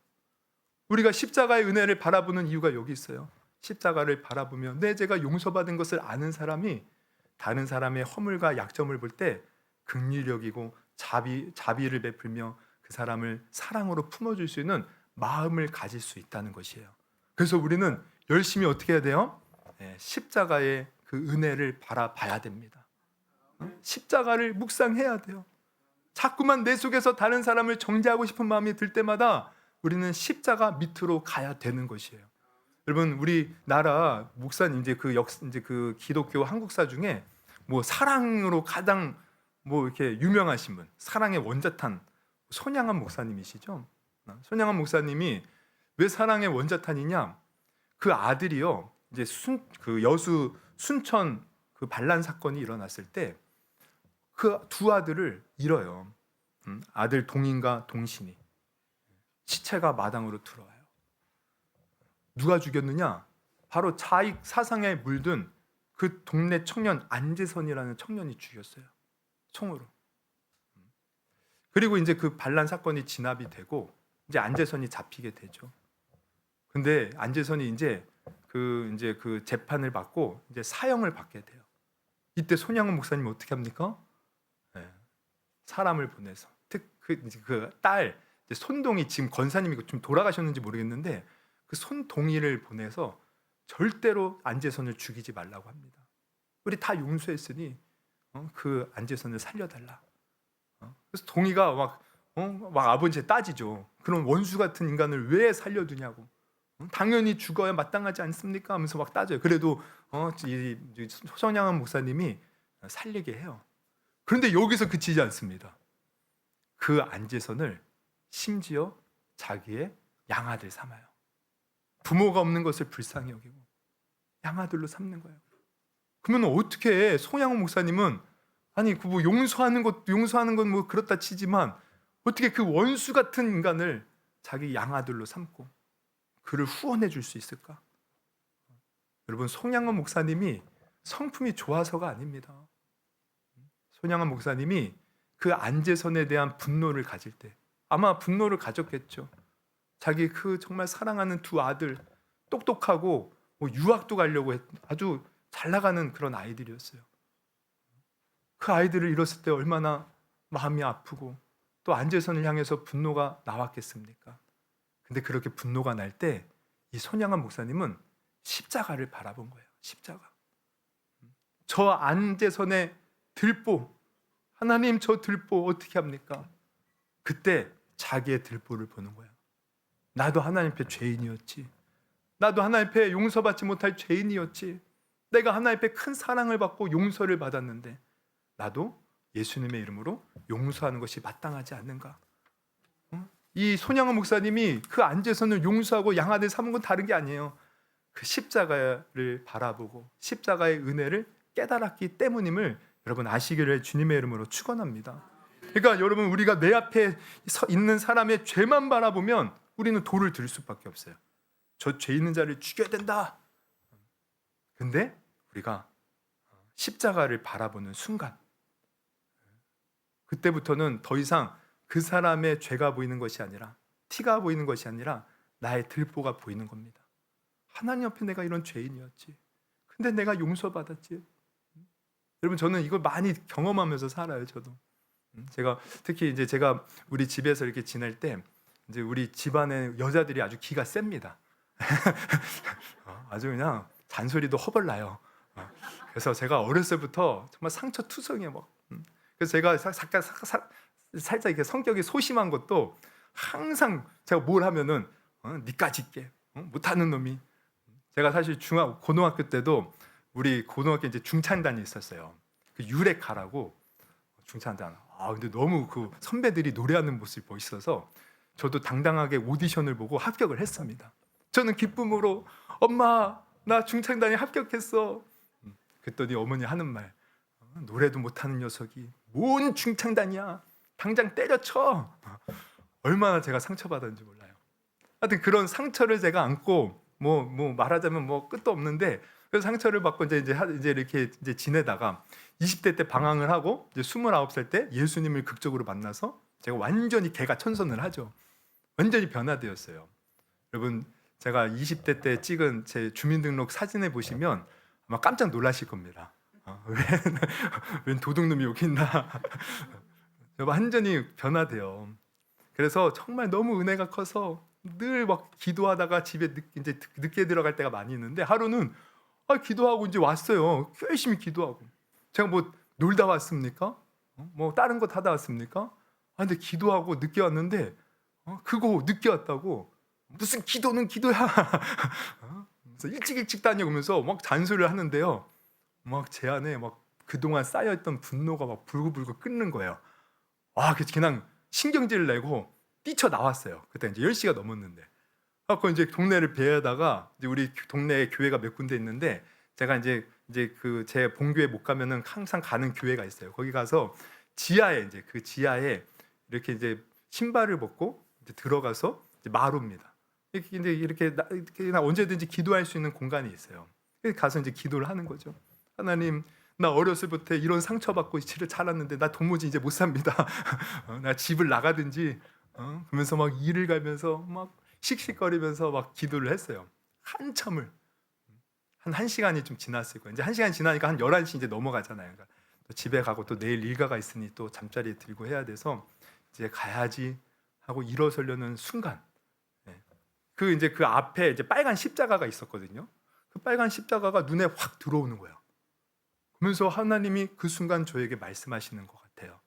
우리가 십자가의 은혜를 바라보는 이유가 여기 있어요. 십자가를 바라보며 내 죄가 용서받은 것을 아는 사람이 다른 사람의 허물과 약점을 볼 때 긍휼히 여기고 자비를 베풀며 그 사람을 사랑으로 품어줄 수 있는 마음을 가질 수 있다는 것이에요. 그래서 우리는 열심히 어떻게 해야 돼요? 십자가의 그 은혜를 바라봐야 됩니다. 십자가를 묵상해야 돼요. 자꾸만 내 속에서 다른 사람을 정죄하고 싶은 마음이 들 때마다 우리는 십자가 밑으로 가야 되는 것이에요. 여러분 우리나라 목사님 이제 그 기독교 한국사 중에 뭐 사랑으로 가장 이렇게 유명하신 분, 사랑의 원자탄 손양한 목사님이시죠. 손양한 목사님이 왜 사랑의 원자탄이냐? 그 아들이요 이제 그 여수 순천 그 반란 사건이 일어났을 때 그 두 아들을 잃어요. 아들 동인과 동신이 시체가 마당으로 들어와요. 누가 죽였느냐? 바로 자익 사상에 물든 그 동네 청년 안재선이라는 청년이 죽였어요. 총으로. 그리고 이제 그 반란 사건이 진압이 되고 이제 안재선이 잡히게 되죠. 근데 안재선이 이제 그 재판을 받고 이제 사형을 받게 돼요. 이때 손양은 목사님이 어떻게 합니까? 사람을 보내서 그 딸 손동이 지금 권사님이 좀 돌아가셨는지 모르겠는데 그 손동이를 보내서 절대로 안재선을 죽이지 말라고 합니다. 우리 다 용서했으니 그 안재선을 살려달라. 그래서 동이가 막 아버지한테 따지죠. 그런 원수 같은 인간을 왜 살려두냐고. 당연히 죽어야 마땅하지 않습니까? 하면서 막 따져요. 그래도 이 손양한 목사님이 살리게 해요. 그런데 여기서 그치지 않습니다. 그 안제선을 심지어 자기의 양아들 삼아요. 부모가 없는 것을 불쌍히 여기고 양아들로 삼는 거예요. 그러면 어떻게 해? 송양호 목사님은 아니 그 뭐 용서하는 건 뭐 그렇다 치지만 어떻게 그 원수 같은 인간을 자기 양아들로 삼고 그를 후원해 줄 수 있을까? 여러분, 송양호 목사님이 성품이 좋아서가 아닙니다. 손양한 목사님이 그 안제선에 대한 분노를 가질 때 아마 분노를 가졌겠죠. 자기 그 정말 사랑하는 두 아들, 똑똑하고 뭐 유학도 가려고 아주 잘 나가는 그런 아이들이었어요. 그 아이들을 잃었을 때 얼마나 마음이 아프고 또 안제선을 향해서 분노가 나왔겠습니까? 근데 그렇게 분노가 날 때 이 손양한 목사님은 십자가를 바라본 거예요. 십자가. 저 안제선의 들보, 하나님 저 들보 어떻게 합니까? 그때 자기의 들보를 보는 거야. 나도 하나님 앞에 죄인이었지. 나도 하나님 앞에 용서받지 못할 죄인이었지. 내가 하나님 앞에 큰 사랑을 받고 용서를 받았는데 나도 예수님의 이름으로 용서하는 것이 마땅하지 않는가? 이 손양호 목사님이 그 안제선을 용서하고 양아들 삼은 건 다른 게 아니에요. 그 십자가를 바라보고 십자가의 은혜를 깨달았기 때문임을 여러분 아시기를 주님의 이름으로 축원합니다. 그러니까 여러분, 우리가 내 앞에 있는 사람의 죄만 바라보면 우리는 돌을 들 수밖에 없어요. 저 죄 있는 자를 죽여야 된다. 근데 우리가 십자가를 바라보는 순간 그때부터는 더 이상 그 사람의 죄가 보이는 것이 아니라, 티가 보이는 것이 아니라 나의 들보가 보이는 겁니다. 하나님 앞에 내가 이런 죄인이었지. 근데 내가 용서받았지. 여러분, 저는 이걸 많이 경험하면서 살아요. 저도. 제가 특히 이제 제가 우리 집에서 이렇게 지낼 때 이제 우리 집안의 여자들이 아주 기가 셉니다. 아주 그냥 잔소리도 허벌나요. 그래서 제가 어렸을 때부터 정말 상처 투성이에요. 막. 그래서 제가 살짝 이렇게 성격이 소심한 것도 항상 제가 뭘 하면은 니까지 있게 못하는 놈이. 제가 사실 고등학교 때도 우리 고등학교 이제 중창단이 있었어요. 그 유레카라고 중창단. 근데 너무 그 선배들이 노래하는 모습이 멋있어서 저도 당당하게 오디션을 보고 합격을 했습니다. 저는 기쁨으로 엄마 나 중창단에 합격했어. 그랬더니 어머니 하는 말, 노래도 못하는 녀석이 뭔 중창단이야. 당장 때려쳐. 얼마나 제가 상처받았는지 몰라요. 하여튼 그런 상처를 제가 안고 뭐 말하자면 뭐 끝도 없는데 그 상처를 받고 이제 이렇게 이제 지내다가 20대 때 방황을 하고 이제 29살 때 예수님을 극적으로 만나서 제가 완전히 개가천선을 하죠. 완전히 변화되었어요. 여러분, 제가 20대 때 찍은 제 주민등록 사진을 보시면 아마 깜짝 놀라실 겁니다. 웬 도둑놈이 여기 있나? 완전히 변화돼요. 그래서 정말 너무 은혜가 커서 늘 막 기도하다가 집에 이제 늦게 들어갈 때가 많이 있는데 하루는 기도하고 이제 왔어요. 열심히 기도하고. 제가 뭐 놀다 왔습니까? 뭐 다른 거 하다 왔습니까? 근데 기도하고 늦게 왔는데 그거 늦게 왔다고 무슨 기도는 기도야. 그래서 일찍 다녀오면서 막 잔소리를 하는데요. 막 제 안에 막 그동안 쌓여있던 분노가 막 불고불고 끓는 거예요. 그냥 신경질을 내고 뛰쳐나왔어요. 그때 이제 10시가 넘었는데. 그래서 이제 동네를 배회하다가 이제 우리 동네에 교회가 몇 군데 있는데 제가 이제 그 제 본교회 못 가면은 항상 가는 교회가 있어요. 거기 가서 지하에 이렇게 이제 신발을 벗고 이제 들어가서 이제 마루입니다. 이렇게 언제든지 기도할 수 있는 공간이 있어요. 가서 이제 기도를 하는 거죠. 하나님, 나 어렸을 때부터 이런 상처받고 자랐는데 나 도무지 이제 못 삽니다. 나 집을 나가든지 그러면서 막 일을 가면서 막 씩씩거리면서 막 기도를 했어요. 한참을 한 1시간이 좀 지났을 거예요. 이제 1시간 지나니까 한 11시 이제 넘어가잖아요. 그러니까 또 집에 가고 또 내일 일가가 있으니 또 잠자리에 들고 해야 돼서 이제 가야지 하고 일어서려는 순간 그 이제 그 앞에 이제 빨간 십자가가 있었거든요. 그 빨간 십자가가 눈에 확 들어오는 거예요. 그러면서 하나님이 그 순간 저에게 말씀하시는 것 같아요.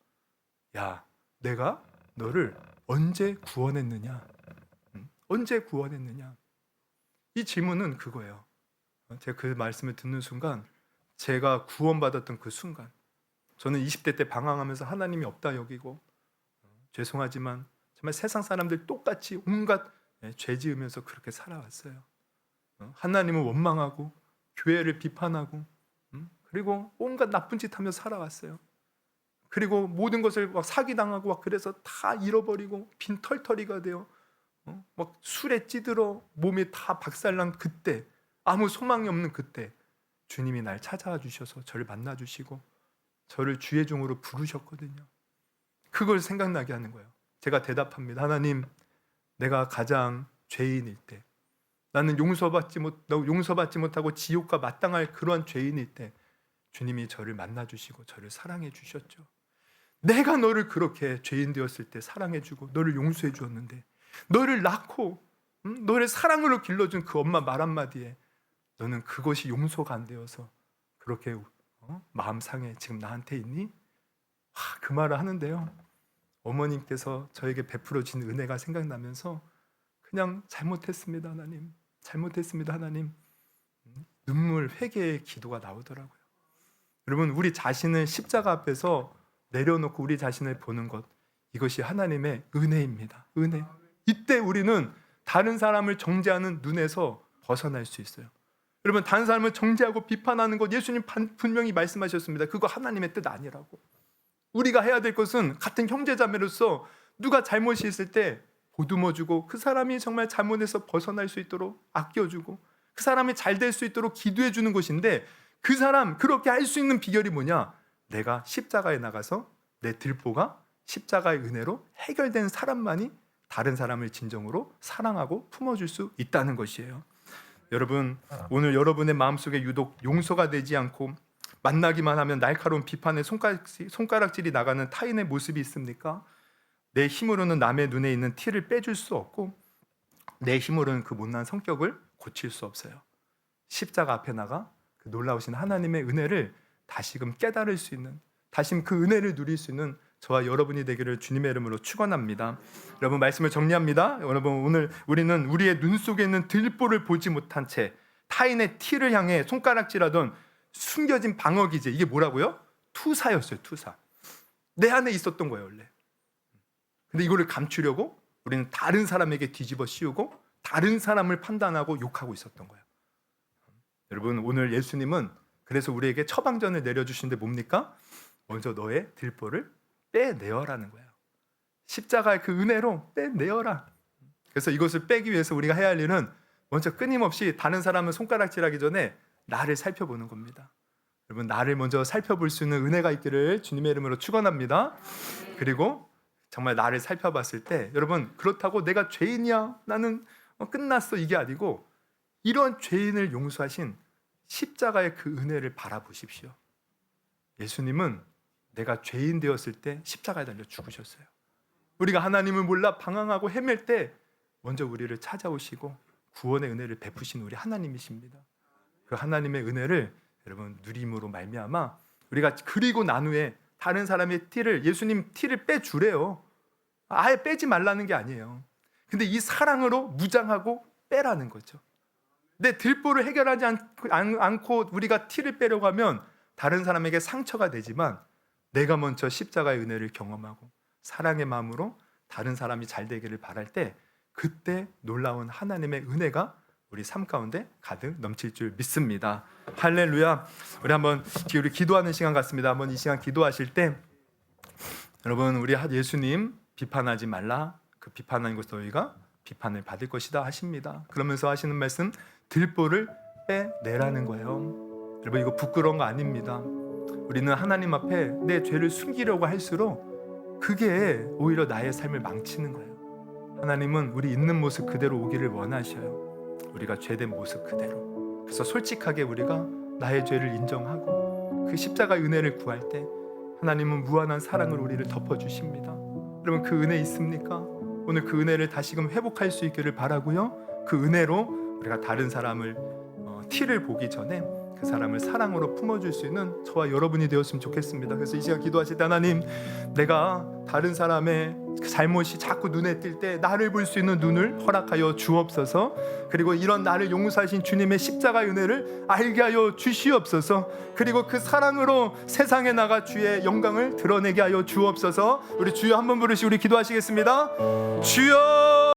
야, 내가 너를 언제 구원했느냐? 언제 구원했느냐? 이 질문은 그거예요. 제가 그 말씀을 듣는 순간, 제가 구원받았던 그 순간, 저는 20대 때 방황하면서 하나님이 없다 여기고 죄송하지만 정말 세상 사람들 똑같이 온갖 죄 지으면서 그렇게 살아왔어요. 하나님을 원망하고 교회를 비판하고 그리고 온갖 나쁜 짓 하며 살아왔어요. 그리고 모든 것을 막 사기당하고 막 그래서 다 잃어버리고 빈털터리가 되어 막 술에 찌들어 몸이 다 박살난 그때, 아무 소망이 없는 그때 주님이 날 찾아와 주셔서 저를 만나 주시고 저를 주의 종으로 부르셨거든요. 그걸 생각나게 하는 거예요. 제가 대답합니다. 하나님, 내가 가장 죄인일 때, 나는 용서받지 못하고 지옥과 마땅할 그러한 죄인일 때 주님이 저를 만나 주시고 저를 사랑해 주셨죠. 내가 너를 그렇게 죄인 되었을 때 사랑해 주고 너를 용서해 주었는데, 너를 낳고 너를 사랑으로 길러준 그 엄마 말 한마디에 너는 그것이 용서가 안 되어서 그렇게 마음 상해 지금 나한테 있니? 그 말을 하는데요, 어머님께서 저에게 베풀어 준 은혜가 생각나면서 그냥 잘못했습니다 하나님, 잘못했습니다 하나님, 눈물 회개의 기도가 나오더라고요. 여러분, 우리 자신을 십자가 앞에서 내려놓고 우리 자신을 보는 것, 이것이 하나님의 은혜입니다. 은혜. 이때 우리는 다른 사람을 정죄하는 눈에서 벗어날 수 있어요. 여러분, 다른 사람을 정죄하고 비판하는 것, 예수님 분명히 말씀하셨습니다. 그거 하나님의 뜻 아니라고. 우리가 해야 될 것은 같은 형제자매로서 누가 잘못이 있을 때 보듬어주고 그 사람이 정말 잘못해서 벗어날 수 있도록 아껴주고 그 사람이 잘 될 수 있도록 기도해 주는 것인데, 그 사람 그렇게 할 수 있는 비결이 뭐냐? 내가 십자가에 나가서 내 들보가 십자가의 은혜로 해결된 사람만이 다른 사람을 진정으로 사랑하고 품어줄 수 있다는 것이에요. 여러분, 오늘 여러분의 마음속에 유독 용서가 되지 않고 만나기만 하면 날카로운 비판의 손가락질이 나가는 타인의 모습이 있습니까? 내 힘으로는 남의 눈에 있는 티를 빼줄 수 없고 내 힘으로는 그 못난 성격을 고칠 수 없어요. 십자가 앞에 나가 그 놀라우신 하나님의 은혜를 다시금 깨달을 수 있는, 다시금 그 은혜를 누릴 수 있는 저와 여러분이 되기를 주님의 이름으로 축원합니다. 여러분, 말씀을 정리합니다. 여러분, 오늘 우리는 우리의 눈 속에 있는 들보를 보지 못한 채 타인의 티를 향해 손가락질하던 숨겨진 방어기제, 이게 뭐라고요? 투사였어요. 투사. 내 안에 있었던 거예요 원래. 근데 이거를 감추려고 우리는 다른 사람에게 뒤집어 씌우고 다른 사람을 판단하고 욕하고 있었던 거예요. 여러분, 오늘 예수님은 그래서 우리에게 처방전을 내려주시는데 뭡니까? 먼저 너의 들보를 빼내어라는 거예요. 십자가의 그 은혜로 빼내어라. 그래서 이것을 빼기 위해서 우리가 해야 할 일은 먼저 끊임없이 다른 사람을 손가락질하기 전에 나를 살펴보는 겁니다. 여러분, 나를 먼저 살펴볼 수 있는 은혜가 있기를 주님의 이름으로 축원합니다. 그리고 정말 나를 살펴봤을 때, 여러분, 그렇다고 내가 죄인이야, 나는 끝났어, 이게 아니고 이런 죄인을 용서하신 십자가의 그 은혜를 바라보십시오. 예수님은 내가 죄인 되었을 때 십자가에 달려 죽으셨어요. 우리가 하나님을 몰라 방황하고 헤맬 때 먼저 우리를 찾아오시고 구원의 은혜를 베푸신 우리 하나님이십니다. 그 하나님의 은혜를 여러분 누림으로 말미암아 우리가, 그리고 난 후에 다른 사람의 티를, 예수님 티를 빼주래요. 아예 빼지 말라는 게 아니에요. 근데 이 사랑으로 무장하고 빼라는 거죠. 내 들보를 해결하지 않고 우리가 티를 빼려고 하면 다른 사람에게 상처가 되지만, 내가 먼저 십자가의 은혜를 경험하고 사랑의 마음으로 다른 사람이 잘 되기를 바랄 때, 그때 놀라운 하나님의 은혜가 우리 삶 가운데 가득 넘칠 줄 믿습니다. 할렐루야. 우리 한번 기도하는 시간 같습니다. 한번 이 시간 기도하실 때, 여러분, 우리 예수님 비판하지 말라, 그 비판하는 것도 너희가 비판을 받을 것이다 하십니다. 그러면서 하시는 말씀, 들보를 빼내라는 거예요. 여러분, 이거 부끄러운 거 아닙니다. 우리는 하나님 앞에 내 죄를 숨기려고 할수록 그게 오히려 나의 삶을 망치는 거예요. 하나님은 우리 있는 모습 그대로 오기를 원하셔요. 우리가 죄된 모습 그대로. 그래서 솔직하게 우리가 나의 죄를 인정하고 그 십자가의 은혜를 구할 때 하나님은 무한한 사랑으로 우리를 덮어주십니다. 여러분, 그 은혜 있습니까? 오늘 그 은혜를 다시금 회복할 수 있기를 바라고요. 그 은혜로 우리가 다른 사람을 티를 보기 전에 그 사람을 사랑으로 품어줄 수 있는 저와 여러분이 되었으면 좋겠습니다. 그래서 이 시간 기도하실 때 하나님, 내가 다른 사람의 잘못이 자꾸 눈에 띌 때 나를 볼 수 있는 눈을 허락하여 주옵소서. 그리고 이런 나를 용서하신 주님의 십자가의 은혜를 알게 하여 주시옵소서. 그리고 그 사랑으로 세상에 나가 주의 영광을 드러내게 하여 주옵소서. 우리 주여 한번 부르시고 우리 기도하시겠습니다. 주여.